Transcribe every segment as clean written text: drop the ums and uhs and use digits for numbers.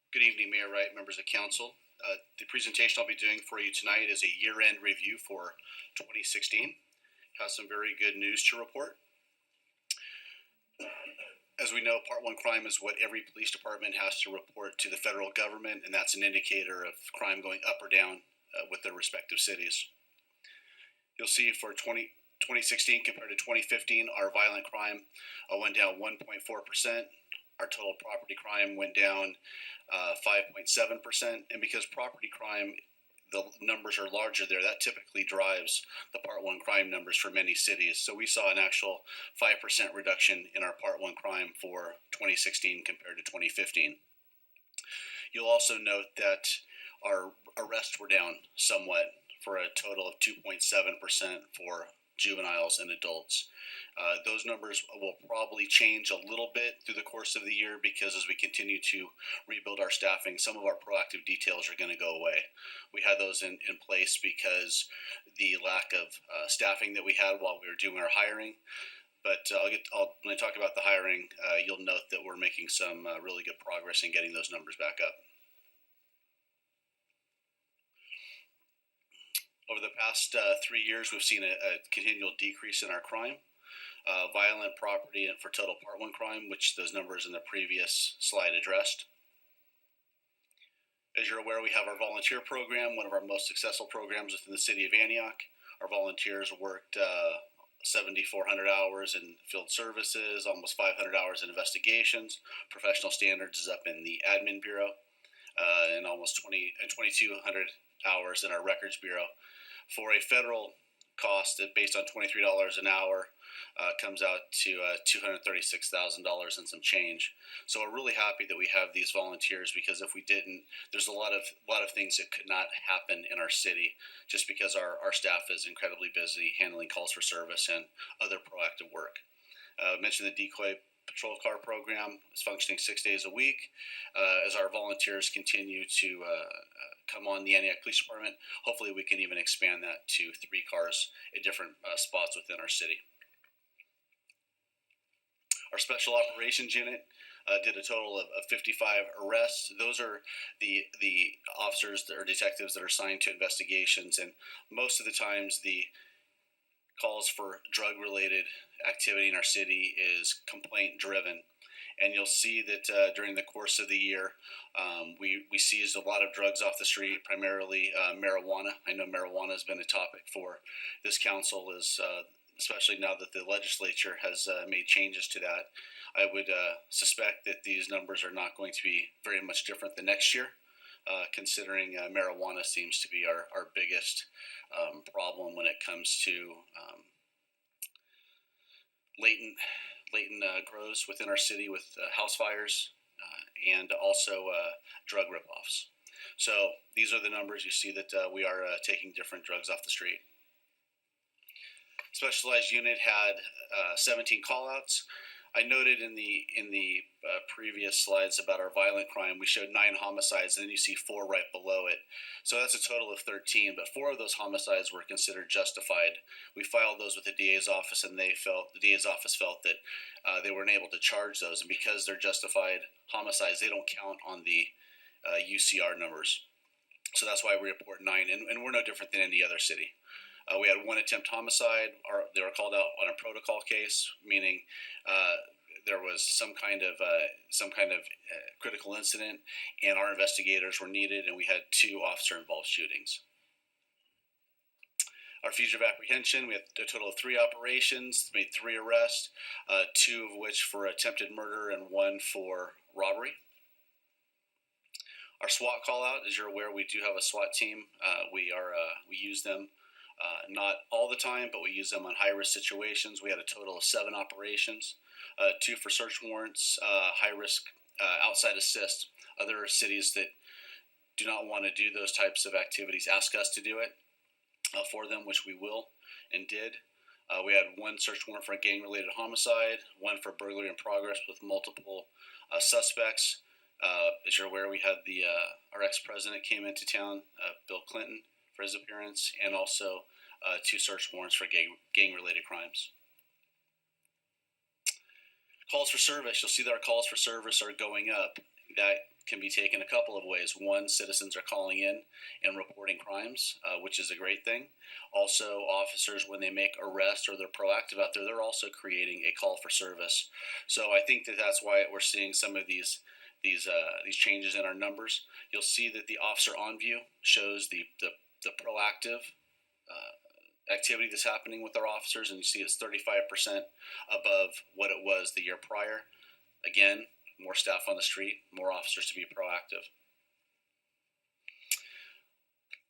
Good evening, Mayor Wright, members of council. The presentation I'll be doing for you tonight is a year-end review for 2016. Has some very good news to report. As we know, Part 1 crime is what every police department has to report to the federal government, and that's an indicator of crime going up or down with their respective cities. You'll see for 2016 compared to 2015, our violent crime went down 1.4%. Our total property crime went down 5.7%. And because property crime, the numbers are larger there, that typically drives the Part 1 crime numbers for many cities. So we saw an actual 5% reduction in our Part 1 crime for 2016 compared to 2015. You'll also note that our arrests were down somewhat for a total of 2.7% for juveniles and adults. Those numbers will probably change a little bit through the course of the year because as we continue to rebuild our staffing, some of our proactive details are going to go away. We had those in place because the lack of staffing that we had while we were doing our hiring. But when I talk about the hiring, you'll note that we're making some really good progress in getting those numbers back up. Over the past 3 years, we've seen a continual decrease in our crime. Violent property for total Part 1 crime, which those numbers in the previous slide addressed. As you're aware, we have our volunteer program, one of our most successful programs within the city of Antioch. Our volunteers worked 7,400 hours in field services, almost 500 hours in investigations. Professional standards is up in the admin bureau, and almost 2,200 hours in our records bureau. For a federal cost based on $23 an hour, comes out to $236,000 and some change. So we're really happy that we have these volunteers because if we didn't, there's a lot of things that could not happen in our city just because our staff is incredibly busy handling calls for service and other proactive work. I mentioned the decoy patrol car program is functioning 6 days a week. As our volunteers continue to come on the Antioch Police Department, hopefully we can even expand that to 3 cars at different spots within our city. Our Special Operations Unit did a total of 55 arrests. Those are the officers or detectives that are assigned to investigations, and most of the times the calls for drug-related activity in our city is complaint-driven. And you'll see that during the course of the year, we seized a lot of drugs off the street, primarily marijuana. I know marijuana has been a topic for this council, especially now that the legislature has made changes to that. I would suspect that these numbers are not going to be very much different the next year, considering marijuana seems to be our biggest problem when it comes to latent grows within our city with house fires and also drug ripoffs. So these are the numbers. You see that we are taking different drugs off the street. Specialized unit had 17 callouts. I noted in the previous slides about our violent crime, we showed 9 homicides, and then you see 4 right below it. So that's a total of 13, but 4 of those homicides were considered justified. We filed those with the DA's office, and the DA's office felt that they weren't able to charge those, and because they're justified homicides, they don't count on the UCR numbers. So that's why we report 9, and we're no different than any other city. We had 1 attempt homicide. They were called out on a protocol case, meaning there was some kind of critical incident, and our investigators were needed, and we had 2 officer-involved shootings. Our fugitive apprehension, we had a total of 3 operations, made 3 arrests, 2 of which for attempted murder and 1 for robbery. Our SWAT call out, as you're aware, we do have a SWAT team. We use them. Not all the time, but we use them on high-risk situations. We had a total of 7 operations, 2 for search warrants, high-risk outside assist. Other cities that do not want to do those types of activities ask us to do it for them, which we will and did. We had 1 search warrant for a gang-related homicide, 1 for burglary in progress with multiple suspects. As you're aware, we had our ex-president came into town, Bill Clinton, for his appearance, and also 2 search warrants for gang-related crimes. Calls for service, you'll see that our calls for service are going up. That can be taken a couple of ways. One, citizens are calling in and reporting crimes, which is a great thing. Also, officers, when they make arrests or they're proactive out there, they're also creating a call for service. So I think that that's why we're seeing some of these changes in our numbers. You'll see that the officer on view shows the proactive activity that's happening with our officers, and you see it's 35% above what it was the year prior. Again, more staff on the street, more officers to be proactive.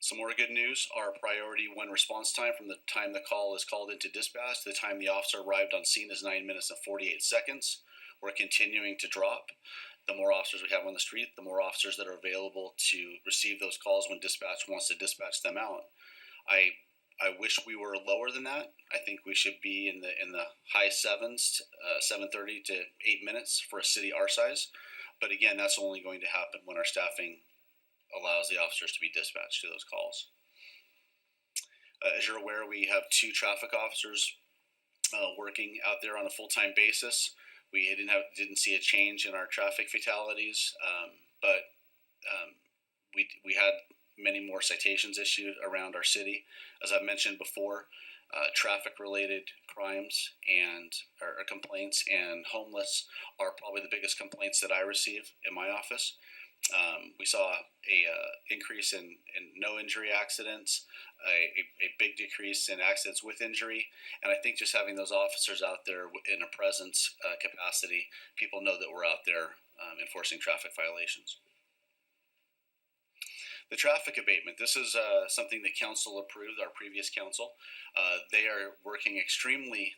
Some more good news, our priority one response time from the time the call is called into dispatch to the time the officer arrived on scene is 9 minutes and 48 seconds. We're continuing to drop. The more officers we have on the street, the more officers that are available to receive those calls when dispatch wants to dispatch them out. I wish we were lower than that. I think we should be in the high sevens, 7:30 to 8 minutes for a city our size. But again, that's only going to happen when our staffing allows the officers to be dispatched to those calls. As you're aware, we have 2 traffic officers working out there on a full-time basis. We didn't see a change in our traffic fatalities, but we had many more citations issued around our city. As I mentioned before, traffic-related crimes and or complaints and homeless are probably the biggest complaints that I receive in my office. We saw a increase in no injury accidents, a big decrease in accidents with injury, and I think just having those officers out there in a presence capacity, people know that we're out there enforcing traffic violations. The traffic abatement, this is something that council approved, our previous council. They are working extremely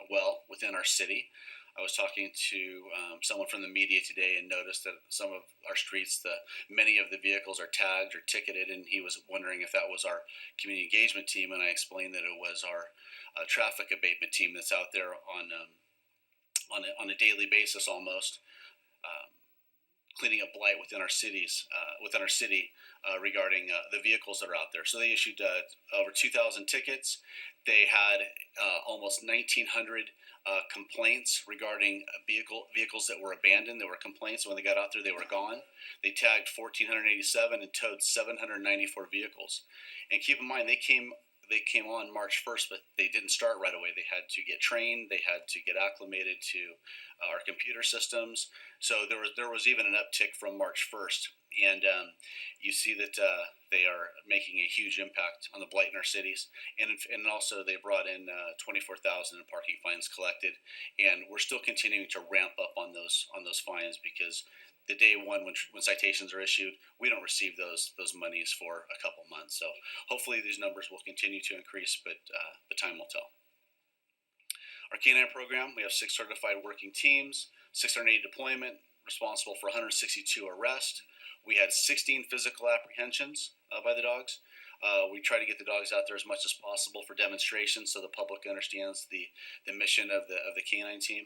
well within our city. I was talking to someone from the media today and noticed that some of our streets, many of the vehicles are tagged or ticketed, and he was wondering if that was our community engagement team, and I explained that it was our traffic abatement team that's out there on a daily basis almost, cleaning up blight within our cities, regarding the vehicles that are out there. So they issued over 2,000 tickets. They had almost 1,900 complaints regarding vehicles that were abandoned. There were complaints when they got out there; they were gone. They tagged 1,487 and towed 794 vehicles. And keep in mind, they came on March 1st, but they didn't start right away. They had to get trained. They had to get acclimated to our computer systems. So there was even an uptick from March 1st. And you see that they are making a huge impact on the blight in our cities. And also they brought in 24,000 in parking fines collected. And we're still continuing to ramp up on those fines, because the day one when citations are issued, we don't receive those monies for a couple months. So hopefully these numbers will continue to increase, but time will tell. Our K9 program, we have 6 certified working teams, 680 deployment, responsible for 162 arrests. We had 16 physical apprehensions by the dogs. We try to get the dogs out there as much as possible for demonstrations so the public understands the mission of the K9 team.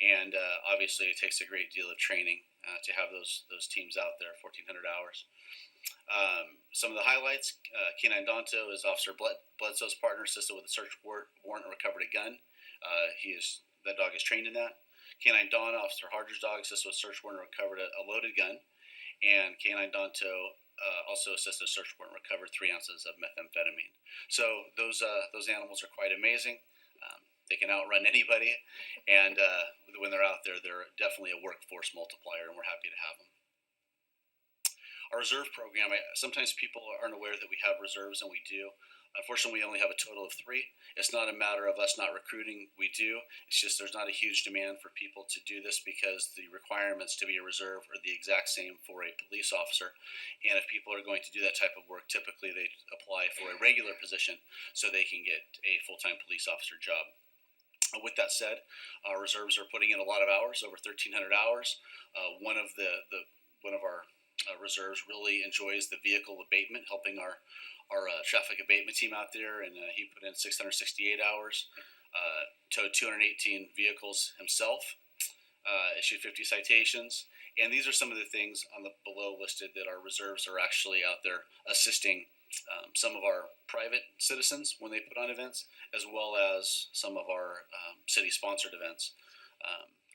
And obviously it takes a great deal of training to have those teams out there, 1,400 hours. Some of the highlights, K9 Danto is Officer Bledsoe's partner, assisted with a search warrant and recovered a gun. That dog is trained in that. K9 Dawn, Officer Harder's dog, assisted with a search warrant and recovered a loaded gun. And K9 Danto also assisted with a search warrant and recovered 3 ounces of methamphetamine. So those animals are quite amazing. They can outrun anybody, and when they're out there, they're definitely a workforce multiplier, and we're happy to have them. Our reserve program, sometimes people aren't aware that we have reserves, and we do. Unfortunately, we only have a total of 3. It's not a matter of us not recruiting. We do. It's just there's not a huge demand for people to do this, because the requirements to be a reserve are the exact same for a police officer. And if people are going to do that type of work, typically they apply for a regular position so they can get a full-time police officer job. With that said, our reserves are putting in a lot of hours, over 1,300 hours. One of our reserves really enjoys the vehicle abatement, helping our traffic abatement team out there, and he put in 668 hours, towed 218 vehicles himself, issued 50 citations, and these are some of the things on the below listed that our reserves are actually out there assisting some of our private citizens when they put on events, as well as some of our city-sponsored events,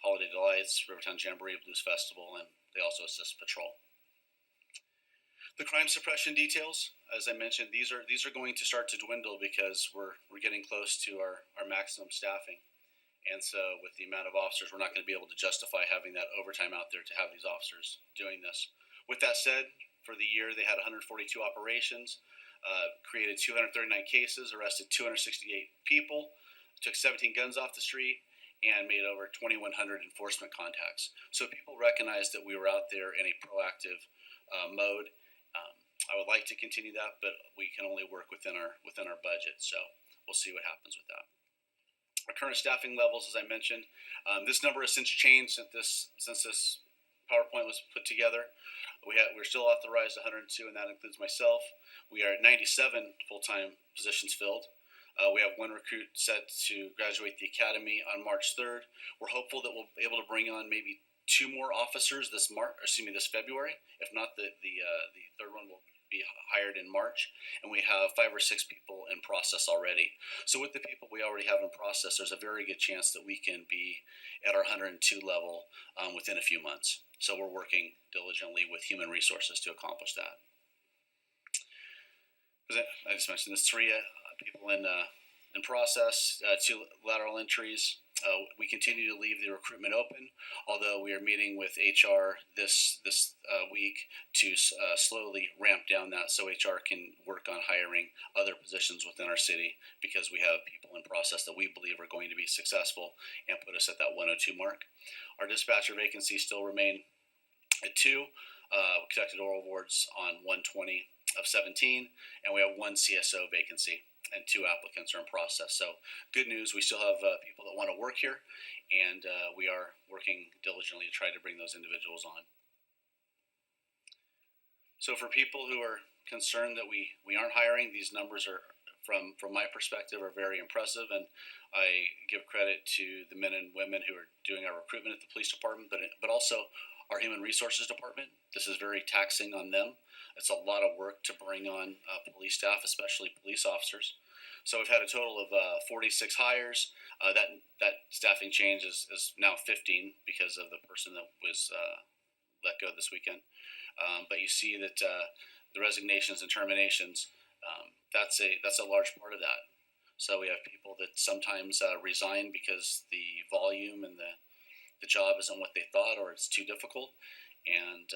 Holiday Delights, Rivertown Jamboree, Blues Festival, and they also assist patrol. The crime suppression details, as I mentioned, these are going to start to dwindle because we're getting close to our maximum staffing. And so with the amount of officers, we're not going to be able to justify having that overtime out there to have these officers doing this. With that said, for the year, they had 142 operations, created 239 cases, arrested 268 people, took 17 guns off the street, and made over 2,100 enforcement contacts. So people recognized that we were out there in a proactive mode. I would like to continue that, but we can only work within our budget. So we'll see what happens with that. Our current staffing levels, as I mentioned, this number has since changed since this PowerPoint was put together. We're still authorized 102, and that includes myself. We are at 97 full-time positions filled. We have one recruit set to graduate the academy on March 3rd. We're hopeful that we'll be able to bring on maybe 2 more officers this February. If not, the third one will be hired in March, and we have 5 or 6 people in process already. So with the people we already have in process, there's a very good chance that we can be at our 102 level within a few months. So we're working diligently with human resources to accomplish that. I just mentioned this, 3 people in process, 2 lateral entries. We continue to leave the recruitment open, although we are meeting with HR this week to slowly ramp down that so HR can work on hiring other positions within our city, because we have people in process that we believe are going to be successful and put us at that 102 mark. Our dispatcher vacancies still remain at 2. We conducted oral awards on 120 of 17, and we have 1 CSO vacancy, and 2 applicants are in process. So good news, we still have people that want to work here, and we are working diligently to try to bring those individuals on. So for people who are concerned that we aren't hiring, these numbers are, from my perspective, are very impressive, and I give credit to the men and women who are doing our recruitment at the police department, but also our human resources department. This is very taxing on them. It's a lot of work to bring on police staff, especially police officers. So we've had a total of 46 hires. That staffing change is now 15 because of the person that was let go this weekend. But you see that the resignations and terminations, that's a large part of that. So we have people that sometimes resign because the volume and the job isn't what they thought, or it's too difficult, and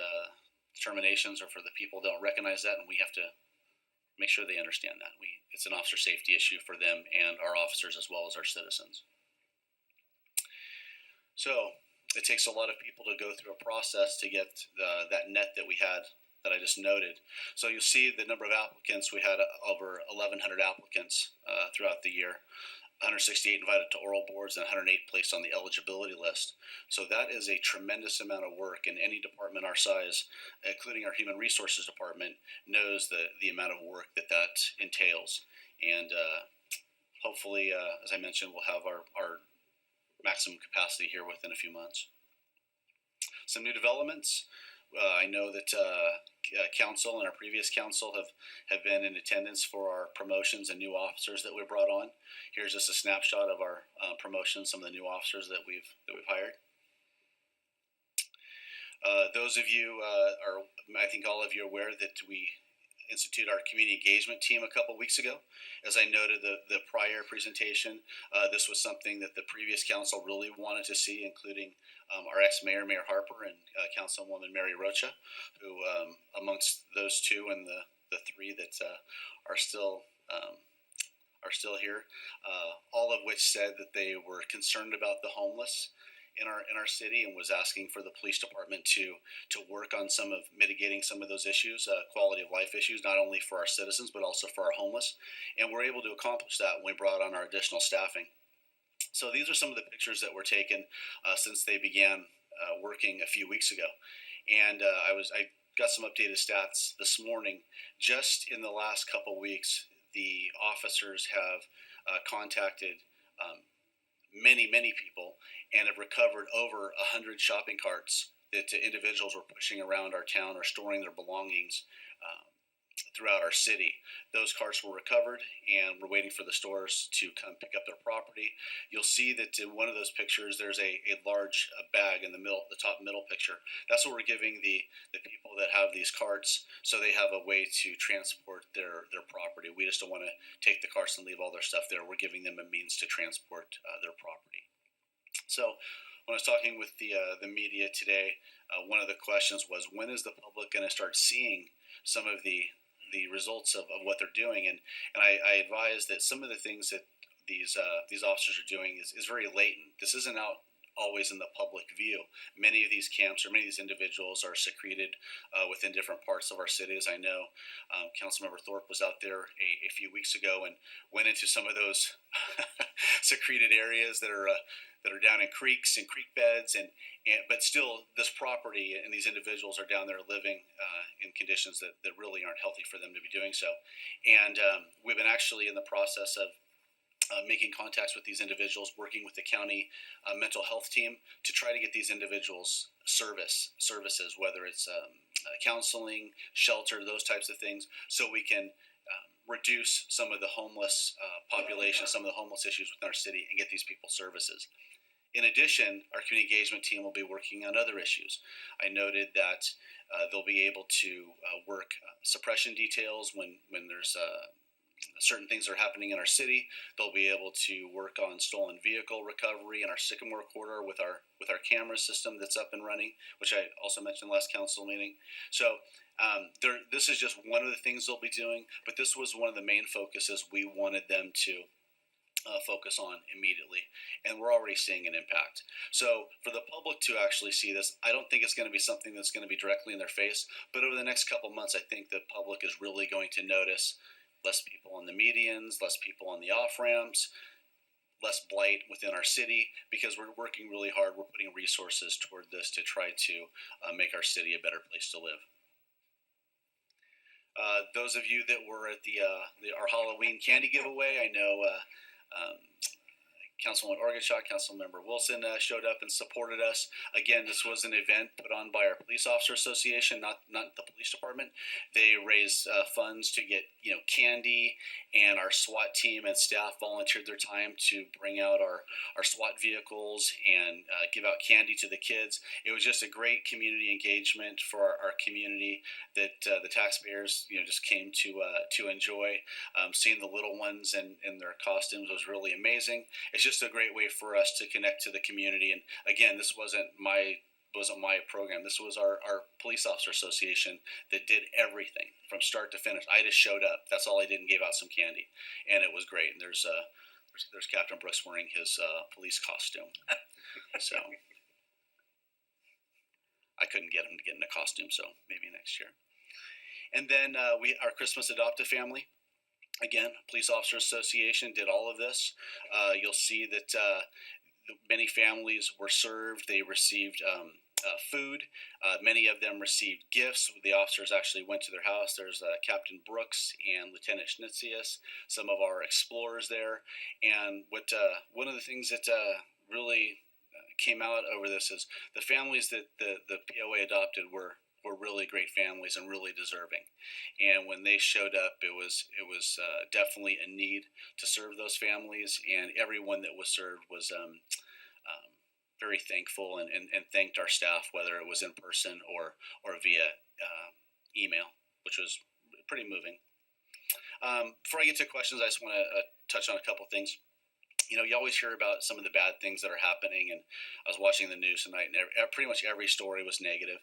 terminations are for the people who don't recognize that, and we have to make sure they understand that. It's an officer safety issue for them and our officers as well as our citizens. So it takes a lot of people to go through a process to get that net that we had that I just noted. So you'll see the number of applicants. We had over 1,100 applicants throughout the year. 168 invited to oral boards and 108 placed on the eligibility list. So that is a tremendous amount of work, and any department our size, including our human resources department, knows the amount of work that entails. And hopefully, as I mentioned, we'll have our maximum capacity here within a few months. Some new developments. I know that council and our previous council have been in attendance for our promotions and new officers that we brought on. Here's just a snapshot of our promotions, some of the new officers that we've hired. Those of you I think all of you are aware that we instituted our community engagement team a couple weeks ago. As I noted the prior presentation, this was something that the previous council really wanted to see, including our ex-mayor, Mayor Harper, and Councilwoman Mary Rocha, who amongst those 2 and the 3 that are still here, all of which said that they were concerned about the homeless in our city, and was asking for the police department to work on mitigating some of those issues, quality of life issues, not only for our citizens but also for our homeless. And we're able to accomplish that when we brought on our additional staffing. So these are some of the pictures that were taken since they began working a few weeks ago, and I got some updated stats this morning. Just in the last couple weeks, the officers have contacted many people and have recovered over 100 shopping carts that individuals were pushing around our town or storing their belongings throughout our city. Those carts were recovered, and we're waiting for the stores to come pick up their property. You'll see that in one of those pictures, there's a large bag in the middle, the top middle picture. That's what we're giving the people that have these carts, so they have a way to transport their property. We just don't want to take the carts and leave all their stuff there. We're giving them a means to transport their property. So when I was talking with the media today, one of the questions was, when is the public going to start seeing some of the results of what they're doing? And I advise that some of the things that these officers are doing is very latent. This isn't out always in the public view. Many of these camps or many of these individuals are secreted within different parts of our city. As I know, Councilmember Thorpe was out there a few weeks ago and went into some of those secreted areas that are down in creeks and creek beds, but still this property and these individuals are down there living in conditions that really aren't healthy for them to be doing so. And we've been actually in the process of making contacts with these individuals, working with the county mental health team to try to get these individuals services, whether it's counseling, shelter, those types of things, so we can reduce some of the homeless population, some of the homeless issues within our city, and get these people services. In addition, our community engagement team will be working on other issues. I noted that they'll be able to work suppression details when there's certain things are happening in our city. They'll be able to work on stolen vehicle recovery in our Sycamore corridor with our camera system that's up and running, which I also mentioned last council meeting. So this is just one of the things they'll be doing, but this was one of the main focuses we wanted them to focus on immediately, and we're already seeing an impact. So for the public to actually see this, I don't think it's going to be something that's going to be directly in their face, but over the next couple months, I think the public is really going to notice less people on the medians, less people on the off-ramps, less blight within our city, because we're working really hard. We're putting resources toward this to try to make our city a better place to live. Those of you that were at our Halloween candy giveaway, I know Councilman Orgachuk, Councilmember Wilson showed up and supported us. Again, this was an event put on by our Police Officer Association, not the police department. They raised funds to get candy, and our SWAT team and staff volunteered their time to bring out our SWAT vehicles and give out candy to the kids. It was just a great community engagement for our community that the taxpayers just came to enjoy. Seeing the little ones in their costumes was really amazing. It's just a great way for us to connect to the community. And again, this wasn't my program. This was our Police Officer Association that did everything from start to finish. I just showed up. That's all I did, and gave out some candy, and it was great. And there's Captain Brooks wearing his police costume. So I couldn't get him to get in a costume, so maybe next year. And then our Christmas Adopt-A Family. Again, Police Officer Association did all of this. You'll see that many families were served. They received food. Many of them received gifts. The officers actually went to their house. There's Captain Brooks and Lieutenant Schnitzius, some of our explorers there. And one of the things that really came out over this is the families that the POA adopted were really great families and really deserving. And when they showed up, it was definitely a need to serve those families, and everyone that was served was very thankful and thanked our staff, whether it was in person or via email, which was pretty moving. Before I get to questions, I just want to touch on a couple things. You always hear about some of the bad things that are happening, and I was watching the news tonight, and pretty much every story was negative.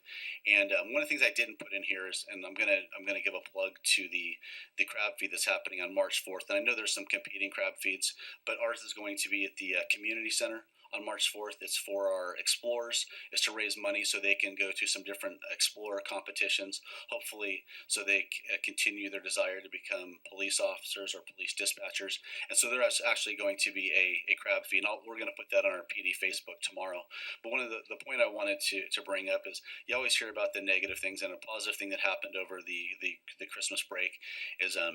And one of the things I didn't put in here is, and I'm gonna give a plug to the crab feed that's happening on March 4th. And I know there's some competing crab feeds, but ours is going to be at the community center on March 4th. It's for our explorers. It's to raise money so they can go to some different explorer competitions, hopefully, so they continue their desire to become police officers or police dispatchers. And so there's actually going to be a crab feed. And we're going to put that on our PD Facebook tomorrow. But one of the point I wanted to bring up is, you always hear about the negative things, and a positive thing that happened over the Christmas break is I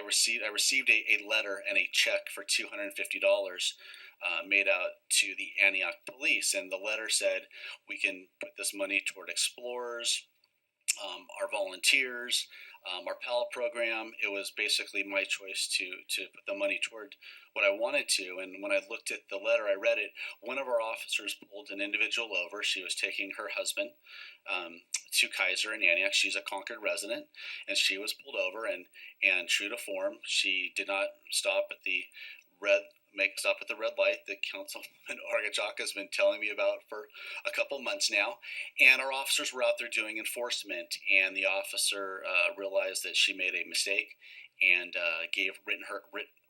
received a letter and a check for $250 made out to the Antioch police, and the letter said we can put this money toward explorers, our volunteers, our PAL program. It was basically my choice to put the money toward what I wanted to. And when I looked at the letter, I read it. One of our officers pulled an individual over. She was taking her husband to Kaiser in Antioch. She's a Concord resident, and she was pulled over. And true to form, she did not stop at the red stop at the red light that Councilman Orgachak has been telling me about for a couple months now. And our officers were out there doing enforcement, and the officer realized that she made a mistake and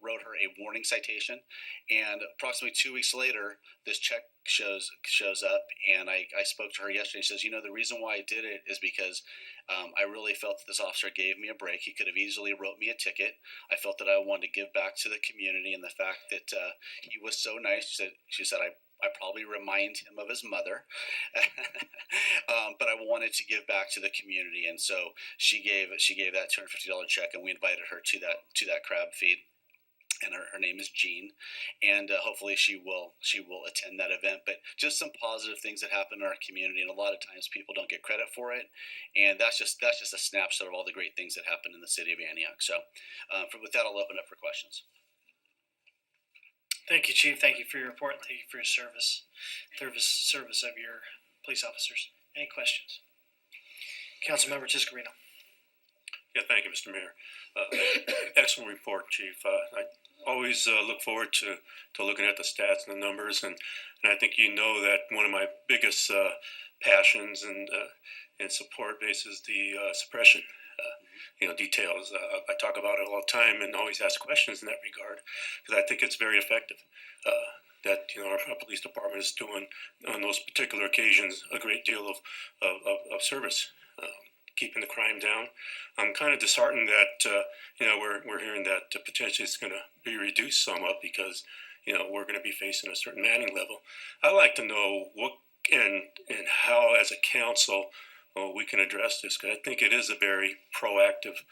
wrote her a warning citation. And approximately 2 weeks later, this check shows up, and I spoke to her yesterday. She says, the reason why I did it is because I really felt that this officer gave me a break. He could have easily wrote me a ticket. I felt that I wanted to give back to the community, and the fact that he was so nice. She said I probably remind him of his mother, but I wanted to give back to the community, and so she gave that $250 check, and we invited her to that crab feed. And her name is Jean, and hopefully she will attend that event. But just some positive things that happen in our community, and a lot of times people don't get credit for it, and that's just a snapshot of all the great things that happen in the city of Antioch. So, with that, I'll open up for questions. Thank you, Chief. Thank you for your report. Thank you for your service of your police officers. Any questions? Councilmember Tiscarino. Yeah, thank you, Mr. Mayor. Excellent report, Chief. I always look forward to looking at the stats and the numbers, and I think that one of my biggest passions and support base is the suppression. Details. I talk about it all the time and always ask questions in that regard because I think it's very effective. That our police department is doing on those particular occasions a great deal of service, keeping the crime down. I'm kind of disheartened that we're hearing that potentially it's going to be reduced somewhat because we're going to be facing a certain manning level. I'd like to know what and how, as a council, we can address this, because I think it is a very proactive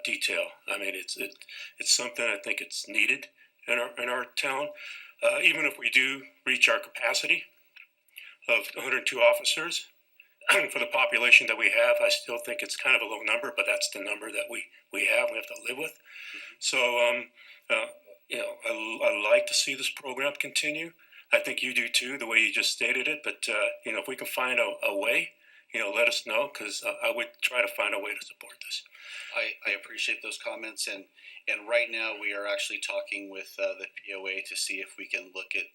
detail. I mean, it's something I think it's needed in our town. Even if we do reach our capacity of 102 officers for the population that we have, I still think it's kind of a low number, but that's the number that we have to live with. So, I like to see this program continue. I think you do too, the way you just stated it. But if we can find a way, let us know, because I would try to find a way to support this. I appreciate those comments, and right now we are actually talking with the POA to see if we can look at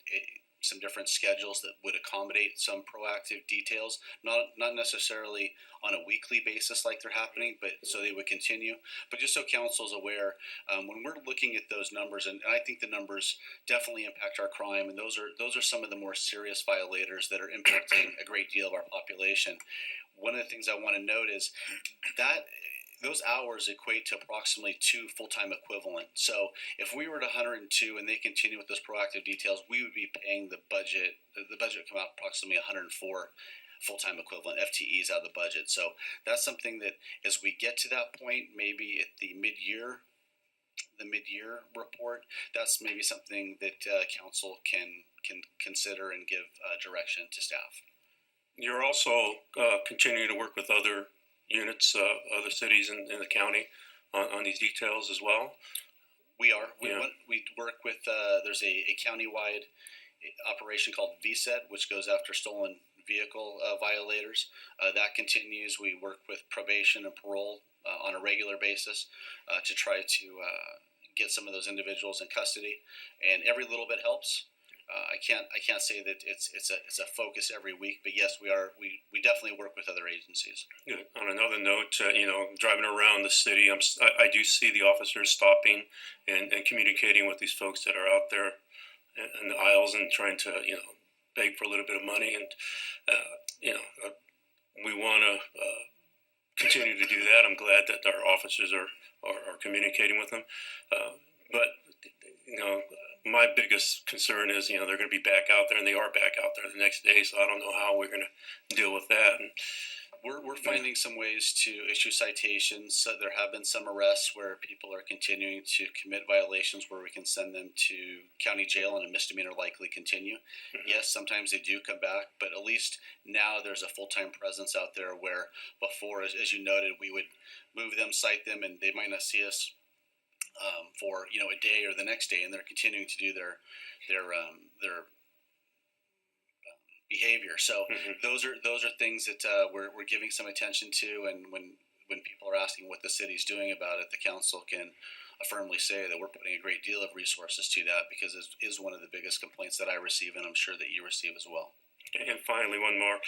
some different schedules that would accommodate some proactive details, not necessarily on a weekly basis like they're happening, but so they would continue. But just so council's aware, when we're looking at those numbers, and I think the numbers definitely impact our crime, and those are some of the more serious violators that are impacting a great deal of our population. One of the things I want to note is that those hours equate to approximately 2 full-time equivalent. So if we were at 102 and they continue with those proactive details, we would be paying the budget. The budget would come out approximately 104 full-time equivalent FTEs out of the budget. So that's something that, as we get to that point, maybe at the mid-year report, that's maybe something that council can consider and give direction to staff. You're also continuing to work with other units, other cities in the county on these details as well? We are. We work with, there's a countywide operation called VSET, which goes after stolen vehicle violators. That continues. We work with probation and parole on a regular basis to try to get some of those individuals in custody, and every little bit helps. I can't say that it's a focus every week, but yes, we definitely work with other agencies. Yeah. On another note, driving around the city, I do see the officers stopping and communicating with these folks that are out there in the aisles and trying to beg for a little bit of money, and we want to continue to do that. I'm glad that our officers are communicating with them, but my biggest concern is, they're going to be back out there, and they are back out there the next day. So I don't know how we're going to deal with that. And We're finding some ways to issue citations. So there have been some arrests where people are continuing to commit violations where we can send them to county jail and a misdemeanor likely continue. Yes, sometimes they do come back, but at least now there's a full-time presence out there where before, as you noted, we would move them, cite them, and they might not see us for a day or the next day, and they're continuing to do their behavior. So those are things that we're giving some attention to, and when people are asking what the city's doing about it, the council can firmly say that we're putting a great deal of resources to that, because it is one of the biggest complaints that I receive, and I'm sure that you receive as well. And finally, one more.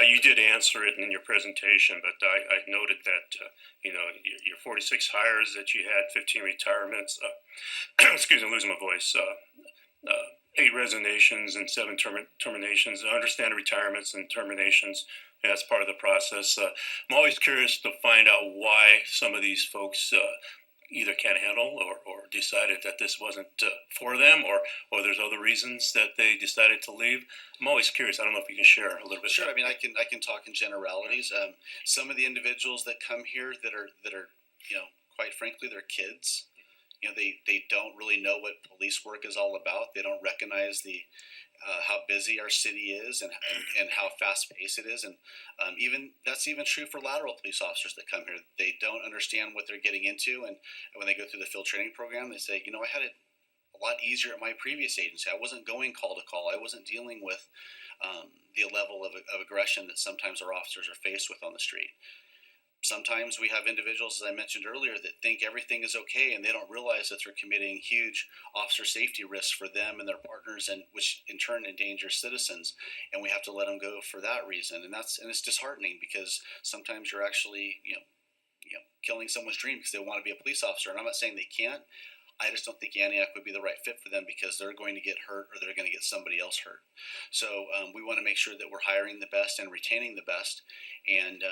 You did answer it in your presentation, but I noted that your 46 hires that you had, 15 retirements. Excuse me, I'm losing my voice. 8 resignations and 7 terminations. I understand the retirements and terminations. And that's part of the process. I'm always curious to find out why some of these folks either can't handle or decided that this wasn't for them, or there's other reasons that they decided to leave. I'm always curious. I don't know if you can share a little bit. Sure. I mean, I can talk in generalities. Some of the individuals that come here that are quite frankly, they're kids. They don't really know what police work is all about. They don't recognize the how busy our city is and how fast paced it is, and that's even true for lateral police officers that come here. They don't understand what they're getting into, and when they go through the field training program, they say, I had it a lot easier at my previous agency. I wasn't going call to call. I wasn't dealing with the level of aggression that sometimes our officers are faced with on the street. Sometimes we have individuals, as I mentioned earlier, that think everything is okay, and they don't realize that they're committing huge officer safety risks for them and their partners, and which in turn endangers citizens. And we have to let them go for that reason. And it's disheartening, because sometimes you're actually killing someone's dream because they want to be a police officer. And I'm not saying they can't. I just don't think Antioch would be the right fit for them, because they're going to get hurt, or they're going to get somebody else hurt. So we want to make sure that we're hiring the best and retaining the best, and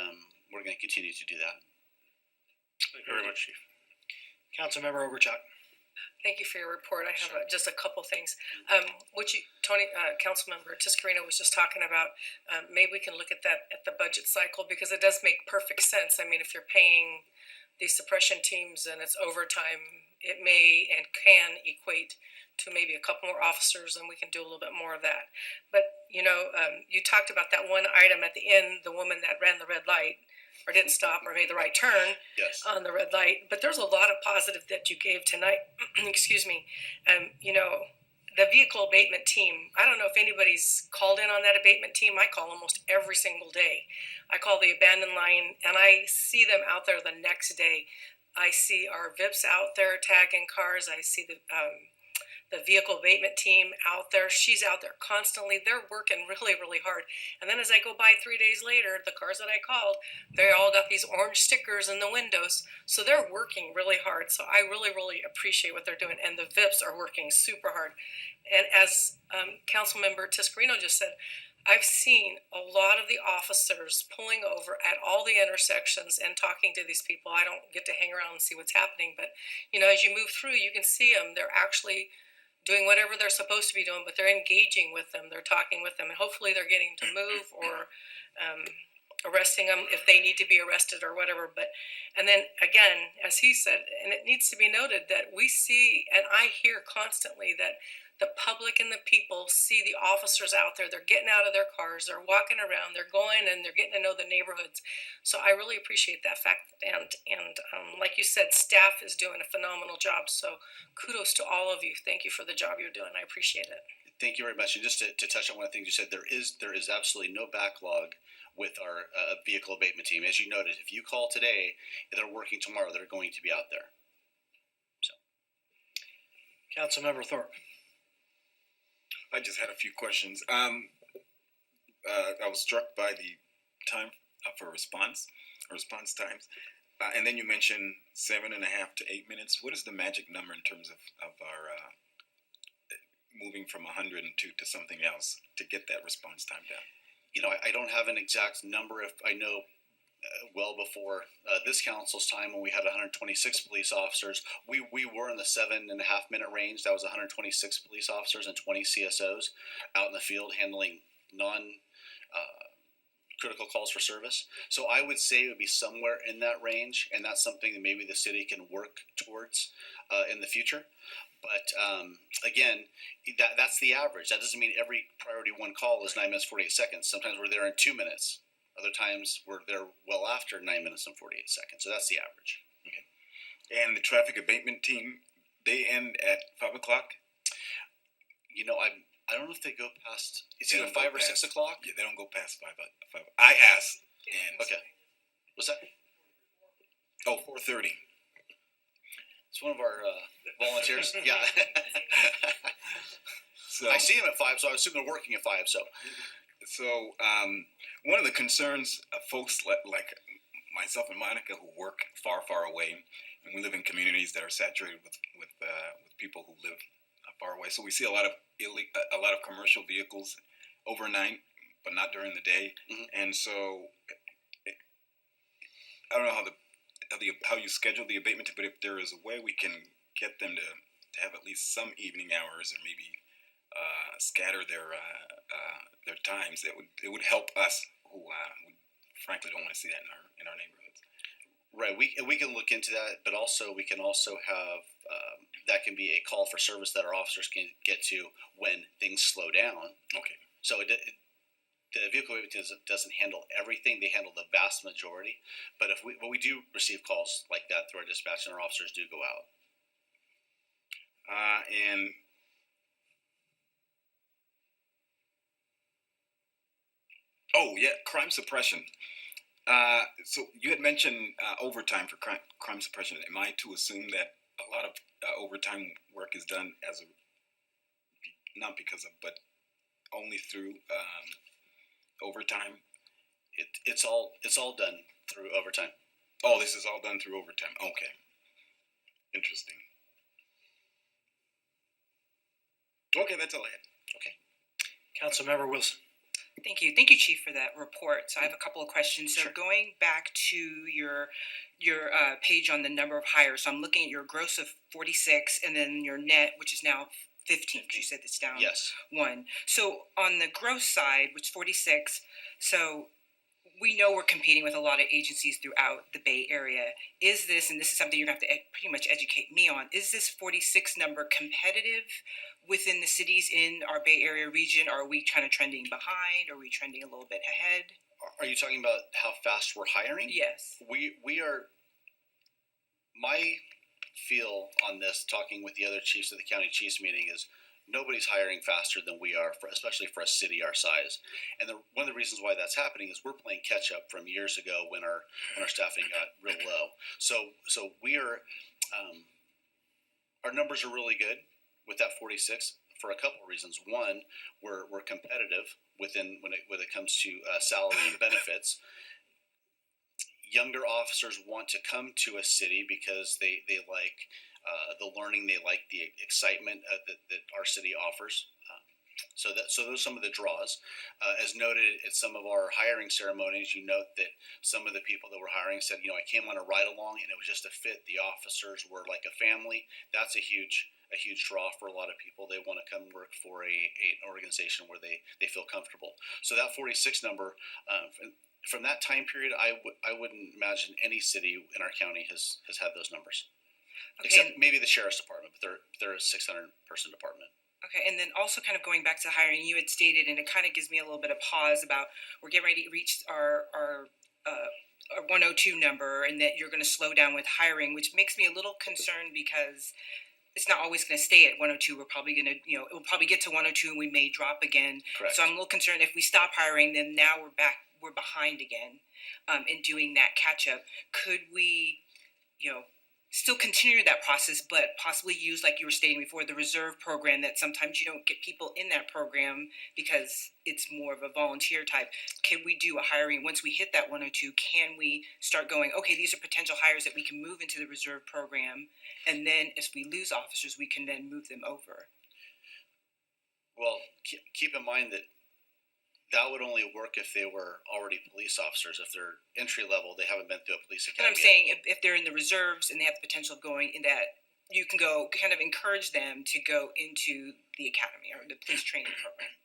we're going to continue to do that. Thank you very much, Chief. Councilmember Overchuk. Thank you for your report. I have just a couple things. Councilmember Tiscarino was just talking about. Maybe we can look at that at the budget cycle, because it does make perfect sense. I mean, if you're paying these suppression teams and it's overtime, it may and can equate to maybe a couple more officers, and we can do a little bit more of that. But you talked about that one item at the end, the woman that ran the red light, or didn't stop, or made the right turn on the red light. But there's a lot of positive that you gave tonight. Excuse me. The vehicle abatement team, I don't know if anybody's called in on that abatement team. I call almost every single day. I call the abandoned line, and I see them out there the next day. I see our VIPs out there tagging cars. I see the vehicle abatement team out there. She's out there constantly. They're working really, really hard. And then as I go by 3 days later, the cars that I called, they all got these orange stickers in the windows. So they're working really hard. So I really, really appreciate what they're doing. And the VIPs are working super hard. And as Councilmember Tiscarino just said, I've seen a lot of the officers pulling over at all the intersections and talking to these people. I don't get to hang around and see what's happening, but as you move through, you can see them. They're actually doing whatever they're supposed to be doing, but they're engaging with them. They're talking with them, and hopefully they're getting to move or arresting them if they need to be arrested or whatever. And then again, as he said, and it needs to be noted that we see and I hear constantly that the public and the people see the officers out there. They're getting out of their cars, they're walking around, they're going and they're getting to know the neighborhoods. So I really appreciate that fact. And like you said, staff is doing a phenomenal job. So kudos to all of you. Thank you for the job you're doing. I appreciate it. Thank you very much. And just to touch on one of the things you said, there is absolutely no backlog with our vehicle abatement team. As you noted, if you call today, they're working tomorrow. They're going to be out there. So, Councilmember Thorpe. I just had a few questions. I was struck by the time for response times. And then you mentioned 7.5 to 8 minutes. What is the magic number in terms of our moving from 102 to something else to get that response time down? I don't have an exact number. If I know well before this council's time, when we had 126 police officers, we were in the 7.5 minute range. That was 126 police officers and 20 CSOs out in the field handling critical calls for service. So I would say it would be somewhere in that range, and that's something that maybe the city can work towards in the future. But again, that's the average. That doesn't mean every priority one call is 9 minutes 48 seconds. Sometimes we're there in 2 minutes. Other times we're there well after 9 minutes and 48 seconds. So that's the average. And the traffic abatement team, they end at 5 o'clock. You know, I don't know if they go past. It's They either don't go 5 or past- 6 o'clock. Yeah, they don't go past 5. I asked, and Okay. What's that? Oh, 4:30. It's one of our volunteers. Yeah. So I see them at 5, so I assume they're working at 5. So one of the concerns of folks like myself and Monica who work far away, and we live in communities that are saturated with people who live far away. So we see a lot of commercial vehicles overnight, but not during the day. Mhm. And so I don't know how you schedule the abatement, but if there is a way we can get them to have at least some evening hours, and maybe scatter their times, it would help us who frankly don't want to see that in our neighborhoods. right, we can look into that, but also we can also have that can be a call for service that our officers can get to when things slow down. Okay. So the vehicle doesn't handle everything; they handle the vast majority. But we do receive calls like that through our dispatch, and our officers do go out. And oh yeah, crime suppression. So you had mentioned overtime for crime suppression. Am I to assume that a lot of overtime work is done not because of, but only through overtime? It's all done through overtime. Oh, this is all done through overtime. Okay, interesting. Okay, that's all I had. Councilmember Wilson. Thank you, Chief, for that report. So I have a couple of questions. So Sure. going back to your page on the number of hires, so I'm looking at your gross of 46, and then your net, which is now 15. 'Cause you said it's down Yes. 1. So on the gross side, which is 46, so we know we're competing with a lot of agencies throughout the Bay Area. Is this, and this is something you're going to have to pretty much educate me on, is this 46 number competitive within the cities in our Bay Area region? Are we kind of trending behind? Are we trending a little bit ahead? Are you talking about how fast we're hiring? Yes. We are. My feel on this, talking with the other chiefs of the county chiefs meeting, is nobody's hiring faster than we are, especially for a city our size. And one of the reasons why that's happening is we're playing catch up from years ago when our staffing got real low. So we are. Our numbers are really good with that 46 for a couple of reasons. One, we're competitive when it comes to salary and benefits. Younger officers want to come to a city because they like the learning, they like the excitement that our city offers. So those are some of the draws. As noted at some of our hiring ceremonies, you note that some of the people that were hiring said, I came on a ride along and it was just a fit. The officers were like a family. That's a huge draw for a lot of people. They want to come work for an organization where they feel comfortable. So that 46 number, from that time period, I wouldn't imagine any city in our county has had those numbers. Okay. Except maybe the sheriff's department, but they're a 600-person department. Okay, and then also kind of going back to hiring, you had stated, and it kind of gives me a little bit of pause about we're getting ready to reach our 102 number, and that you're going to slow down with hiring, which makes me a little concerned because it's not always going to stay at 102. We're probably going to, it will probably get to 102 and we may drop again. Correct. So I'm a little concerned if we stop hiring, then now we're behind again in doing that catch up. Could we, still continue that process, but possibly use, like you were stating before, the reserve program that sometimes you don't get people in that program because it's more of a volunteer type. Can we do a hiring once we hit that 102? Can we start going, okay, these are potential hires that we can move into the reserve program, and then if we lose officers, we can then move them over? Well, keep in mind that would only work if they were already police officers. If they're entry level, they haven't been through a police But academy. I'm saying if they're in the reserves and they have the potential of going in that, you can go kind of encourage them to go into the academy or the police training program.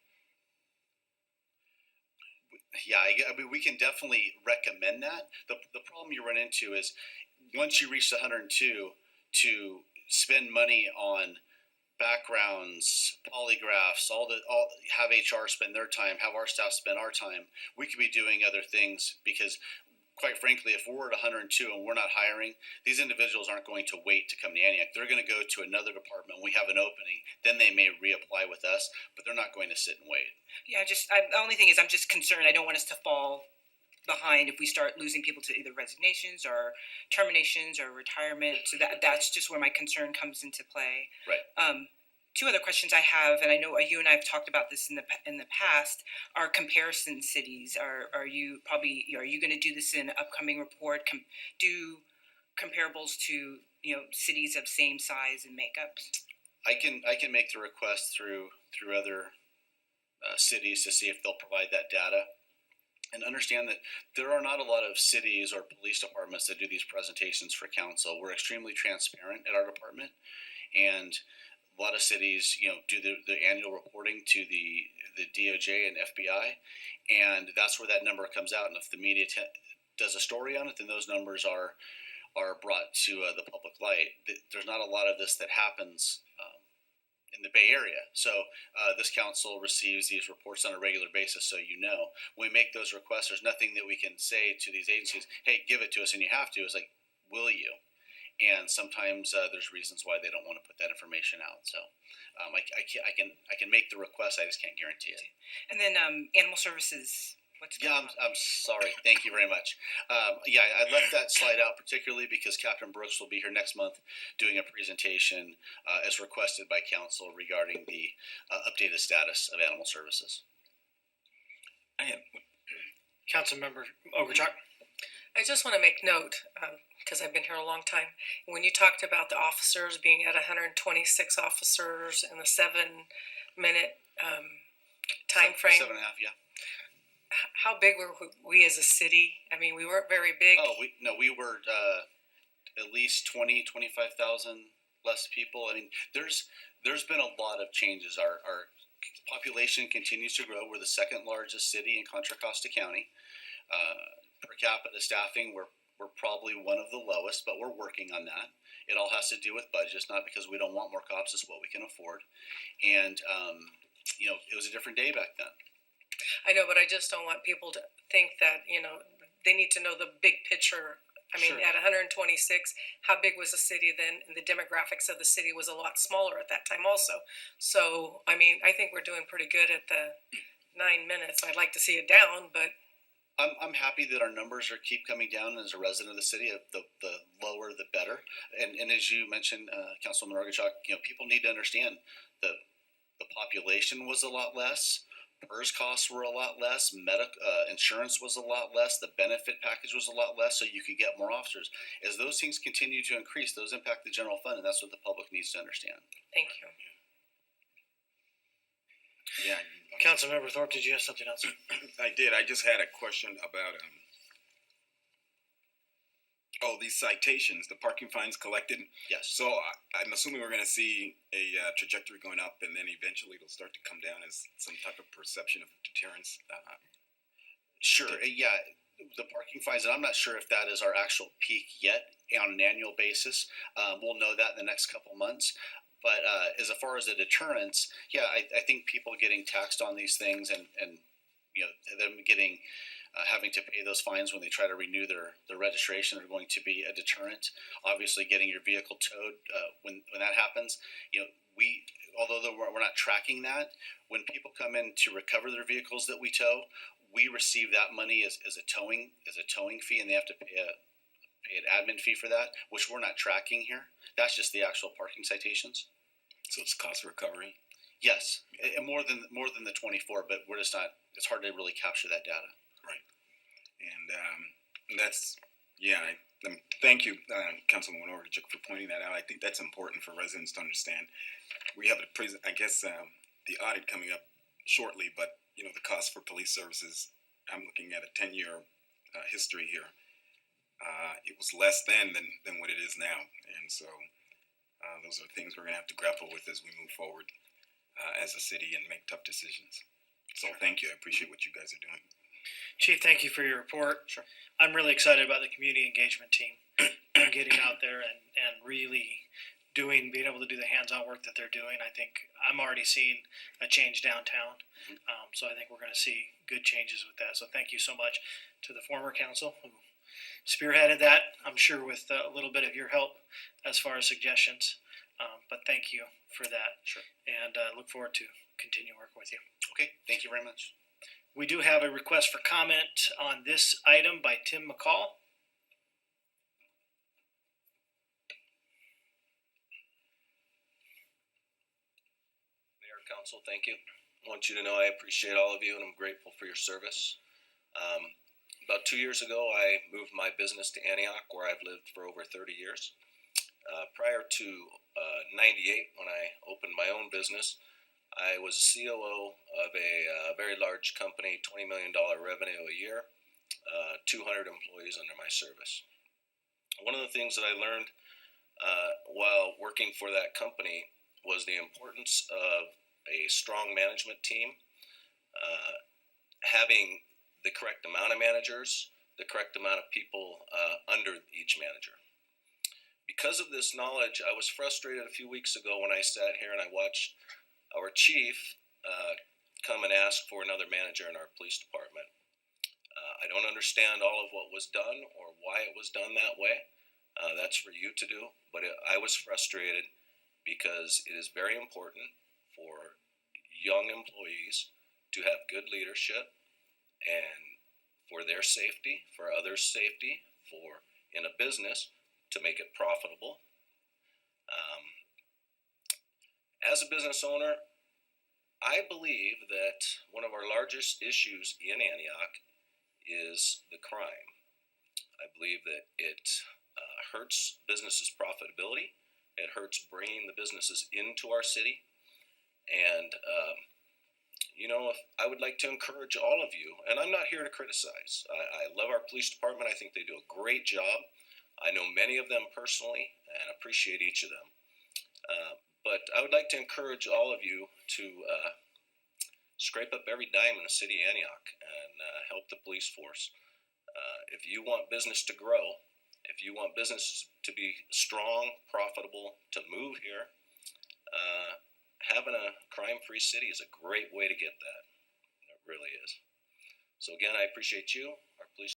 Yeah, I mean, we can definitely recommend that. The problem you run into is once you reach the 102, to spend money on backgrounds, polygraphs, all have HR spend their time, have our staff spend our time. We could be doing other things because, quite frankly, if we're at 102 and we're not hiring, these individuals aren't going to wait to come to Antioch. They're going to go to another department. We have an opening, then they may reapply with us, but they're not going to sit and wait. Yeah, the only thing is I'm just concerned. I don't want us to fall behind if we start losing people to either resignations or terminations or retirement. So that's just where my concern comes into play. Right. Two other questions I have, and I know you and I have talked about this in the past, are comparison cities. Are you going to do this in an upcoming report? Do comparables to cities of same size and makeups? I can make the request through other cities to see if they'll provide that data. And understand that there are not a lot of cities or police departments that do these presentations for council. We're extremely transparent at our department, and a lot of cities, do the annual reporting to the DOJ and FBI, and that's where that number comes out. And if the media does a story on it, then those numbers are brought to the public light. There's not a lot of this that happens in the Bay Area. So this council receives these reports on a regular basis, so when we make those requests, there's nothing that we can say to these agencies, hey, give it to us and you have to. It's like, will you? And sometimes there's reasons why they don't want to put that information out. So I can make the request, I just can't guarantee it. And then animal services. I'm sorry. Thank you very much. I left that slide out particularly because Captain Brooks will be here next month doing a presentation as requested by council regarding the updated status of animal services. I have Councilmember Ogachuk. I just want to make note, because I've been here a long time. When you talked about the officers being at 126 officers in the 7-minute time frame, 7.5, yeah. How big were we as a city? I mean, we weren't very big. Oh, we were at least 25,000 less people. I mean, there's been a lot of changes. Our population continues to grow. We're the second largest city in Contra Costa County. Per capita staffing, we're probably one of the lowest, but we're working on that. It all has to do with budgets, not because we don't want more cops. It's what we can afford. And it was a different day back then. I know, but I just don't want people to think that, they need to know the big picture. I mean, Sure. At 126, how big was the city then? And the demographics of the city was a lot smaller at that time also. So, I mean, I think we're doing pretty good at the 9 minutes. I'd like to see it down, but I'm happy that our numbers keep coming down. As a resident of the city, the lower the better. And as you mentioned, Councilman Rogachuk, people need to understand the population was a lot less. PERS costs were a lot less. Insurance was a lot less. The benefit package was a lot less, so you could get more officers. As those things continue to increase, those impact the general fund, and that's what the public needs to understand. thank you. Yeah, Councilmember Thorpe, did you have something else? I did. I just had a question about these citations, the parking fines collected. Yes. So I'm assuming we're going to see a trajectory going up, and then eventually it'll start to come down as some type of perception of deterrence. Sure. Yeah. The parking fines, and I'm not sure if that is our actual peak yet on an annual basis. We'll know that in the next couple months. But as far as the deterrence, yeah, I think people getting taxed on these things and them getting having to pay those fines when they try to renew their registration are going to be a deterrent. Obviously, getting your vehicle towed when that happens, although we're not tracking that, when people come in to recover their vehicles that we tow, we receive that money as a towing fee, and they have to pay an admin fee for that, which we're not tracking here. That's just the actual parking citations. So it's cost recovery. Yes, and more than the 24, but we're just not. It's hard to really capture that data. Right. And that's thank you, Councilman Orchik, for pointing that out. I think that's important for residents to understand. We have the audit coming up shortly, but the cost for police services. I'm looking at a 10-year history here. It was less then than what it is now, and so those are things we're going to have to grapple with as we move forward as a city and make tough decisions. So thank you. I appreciate what you guys are doing. Chief, thank you for your report. Sure. I'm really excited about the community engagement team and getting out there and really being able to do the hands-on work that they're doing. I think I'm already seeing a change downtown. So I think we're going to see good changes with that. So thank you so much to the former council who spearheaded that, I'm sure with a little bit of your help as far as suggestions. But thank you for that. Sure. And look forward to continue work with you. Okay, thank you very much. We do have a request for comment on this item by Tim McCall. Mayor, Council, thank you. I want you to know I appreciate all of you and I'm grateful for your service. About 2 years ago, I moved my business to Antioch, where I've lived for over 30 years. Prior to 98, when I opened my own business, I was COO of a very large company, $20 million revenue a year, 200 employees under my service. One of the things that I learned while working for that company was the importance of a strong management team, having the correct amount of managers, the correct amount of people under each manager. Because of this knowledge, I was frustrated a few weeks ago when I sat here and I watched our chief come and ask for another manager in our police department. I don't understand all of what was done or why it was done that way. That's for you to do, but I was frustrated because it is very important for young employees to have good leadership and for their safety, for others' safety, for in a business to make it profitable. As a business owner, I believe that one of our largest issues in Antioch is the crime. I believe that it hurts businesses' profitability. It hurts bringing the businesses into our city. And I would like to encourage all of you, and I'm not here to criticize. I love our police department. I think they do a great job. I know many of them personally and appreciate each of them. But I would like to encourage all of you to scrape up every dime in the city of Antioch and help the police force. If you want business to grow, if you want business to be strong, profitable, to move here, having a crime-free city is a great way to get that. It really is. So again, I appreciate you.